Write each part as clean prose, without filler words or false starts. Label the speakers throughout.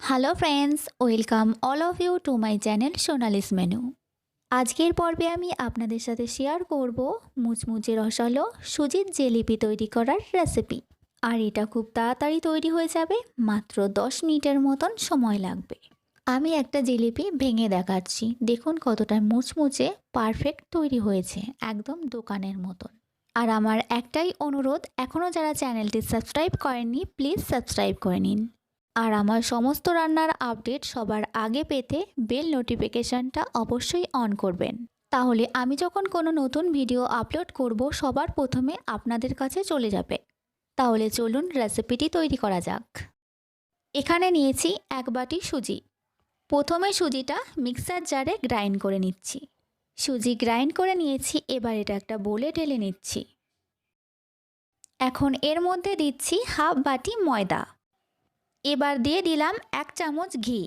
Speaker 1: Hello friends, welcome all of you to my channel Sonali's menu. আজকের পর্বে আমি আপনাদের সাথে শেয়ার করব মুচমুচে রসালো সুজির জেলিপি তৈরি করার রেসিপি। আর এটা খুব তাড়াতাড়ি তৈরি হয়ে যাবে, মাত্র 10 মিনিটের মতন সময় লাগবে। আমি একটা জিলিপি ভেঙে দেখাচ্ছি, দেখুন কতটা মুচমুচে পারফেক্ট তৈরি হয়েছে, একদম দোকানের মতন। আর আমার একটাই অনুরোধ, এখনও যারা চ্যানেলটি সাবস্ক্রাইব করেননি প্লিজ সাবস্ক্রাইব করে নিন। আর আমার সমস্ত রান্নার আপডেট সবার আগে পেতে বেল নোটিফিকেশানটা অবশ্যই অন করবেন, তাহলে আমি যখন কোনো নতুন ভিডিও আপলোড করব সবার প্রথমে আপনাদের কাছে চলে যাবে। তাহলে চলুন রেসিপিটি তৈরি করা যাক। এখানে নিয়েছি 1 বাটি সুজি। প্রথমে সুজিটা মিক্সার জারে গ্রাইন্ড করে নিচ্ছি। সুজি গ্রাইন্ড করে নিয়েছি, এবার এটা একটা বোলে ঢেলে নিচ্ছি। এখন এর মধ্যে দিচ্ছি হাফ বাটি ময়দা। এবার দিয়ে দিলাম 1 চামচ ঘি।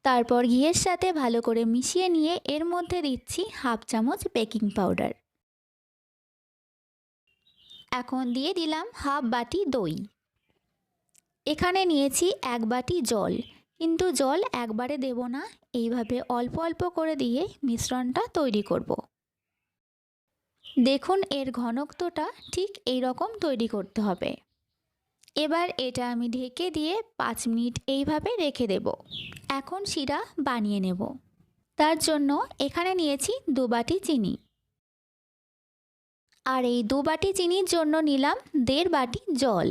Speaker 1: তারপর ঘিয়ের সাথে ভালো করে মিশিয়ে নিয়ে এর মধ্যে দিচ্ছি হাফ চামচ বেকিং পাউডার। এখন দিয়ে দিলাম হাফ বাটি দই। এখানে নিয়েছি 1 বাটি জল, কিন্তু জল একবারে দেব না, এইভাবে অল্প অল্প করে দিয়ে মিশ্রণটা তৈরি করব। দেখুন এর ঘনত্বটা ঠিক এই রকম তৈরি করতে হবে। এবার এটা আমি ঢেকে দিয়ে 5 মিনিট এইভাবে রেখে দেব। এখন শিরা বানিয়ে নেব। তার জন্য এখানে নিয়েছি 2 বাটি চিনি। আর এই 2 বাটি চিনির জন্য নিলাম 1.5 বাটি জল।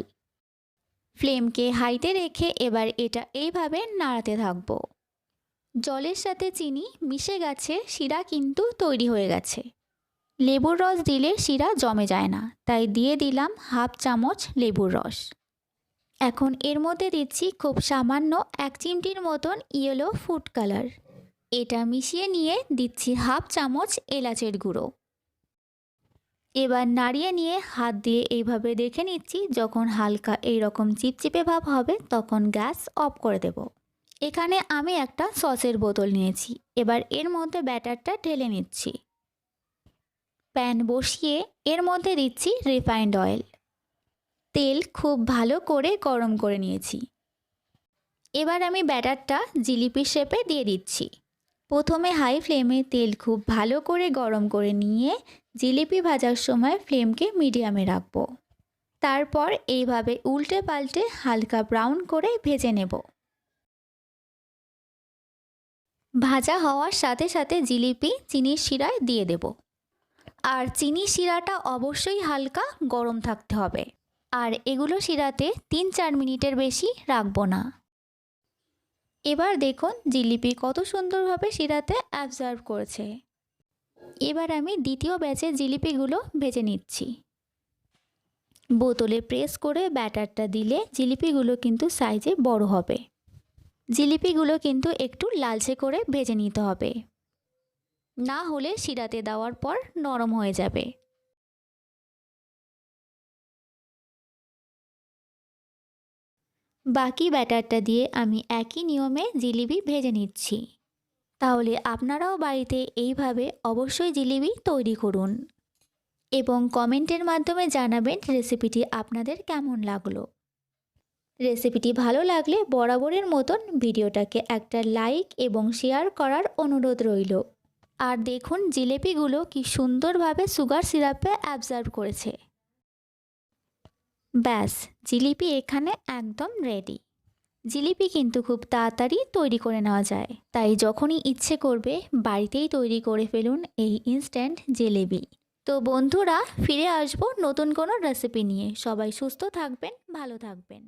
Speaker 1: ফ্লেমকে হাইতে রেখে এবার এটা এইভাবে নাড়াতে থাকবো। জলের সাথে চিনি মিশে গেছে, শিরা কিন্তু তৈরি হয়ে গেছে। লেবুর রস দিলে শিরা জমে যায় না, তাই দিয়ে দিলাম হাফ চামচ লেবুর রস। এখন এর মধ্যে দিচ্ছি খুব সামান্য 1 চিমটির মতন ইয়েলো ফুড কালার। এটা মিশিয়ে নিয়ে দিচ্ছি হাফ চামচ এলাচের গুঁড়ো। এবার নাড়িয়ে নিয়ে হাত দিয়ে এইভাবে দেখে নিচ্ছি, যখন হালকা এইরকম চিপচিপে ভাব হবে তখন গ্যাস অফ করে দেব। এখানে আমি একটা সসের বোতল নিয়েছি। এবার এর মধ্যে ব্যাটারটা ঢেলে নিচ্ছি। প্যান বসিয়ে এর মধ্যে দিচ্ছি রিফাইন্ড অয়েল। তেল খুব ভালো করে গরম করে নিয়েছি। এবার আমি ব্যাটারটা জিলিপির শেপে দিয়ে দিচ্ছি। প্রথমে হাই ফ্লেমে তেল খুব ভালো করে গরম করে নিয়ে জিলিপি ভাজার সময় ফ্লেমকে মিডিয়ামে রাখবো। তারপর এইভাবে উল্টে পাল্টে হালকা ব্রাউন করে ভেজে নেব। ভাজা হওয়ার সাথে সাথে জিলিপি চিনির শিরায় দিয়ে দেব। আর চিনির শিরাটা অবশ্যই হালকা গরম থাকতে হবে। আর এগুলো শিরাতে 3-4 মিনিটের বেশি রাখবো না। এবার দেখুন জিলিপি কত সুন্দরভাবে শিরাতে অ্যাবজর্ব করেছে। এবার আমি দ্বিতীয় ব্যাচের জিলিপিগুলো ভেজে নিচ্ছি। বোতলে প্রেস করে ব্যাটারটা দিলে জিলিপিগুলো কিন্তু সাইজে বড় হবে। জিলিপিগুলো কিন্তু একটু লালচে করে ভেজে নিতে হবে, না হলে শিরাতে দেওয়ার পর নরম হয়ে যাবে। বাকি ব্যাটারটা দিয়ে আমি একই নিয়মে জিলিপি ভেজে নিচ্ছি। তাহলে আপনারাও বাড়িতে এইভাবে অবশ্যই জিলিপি তৈরি করুন এবং কমেন্টের মাধ্যমে জানাবেন রেসিপিটি আপনাদের কেমন লাগলো। রেসিপিটি ভালো লাগলে বরাবরের মতন ভিডিওটাকে একটা লাইক এবং শেয়ার করার অনুরোধ রইল। আর দেখুন জিলিপিগুলো কি সুন্দরভাবে সুগার সিরাপে অ্যাবজর্ব করেছে। ব্যাস, জিলিপি এখানে একদম রেডি। জিলিপি কিন্তু খুব তাড়াতাড়ি তৈরি করে নেওয়া যায়, তাই যখনই ইচ্ছে করবে বাড়িতেই তৈরি করে ফেলুন এই ইনস্ট্যান্ট জিলেবি। তো বন্ধুরা, ফিরে আসবো নতুন কোনো রেসিপি নিয়ে। সবাই সুস্থ থাকবেন, ভালো থাকবেন।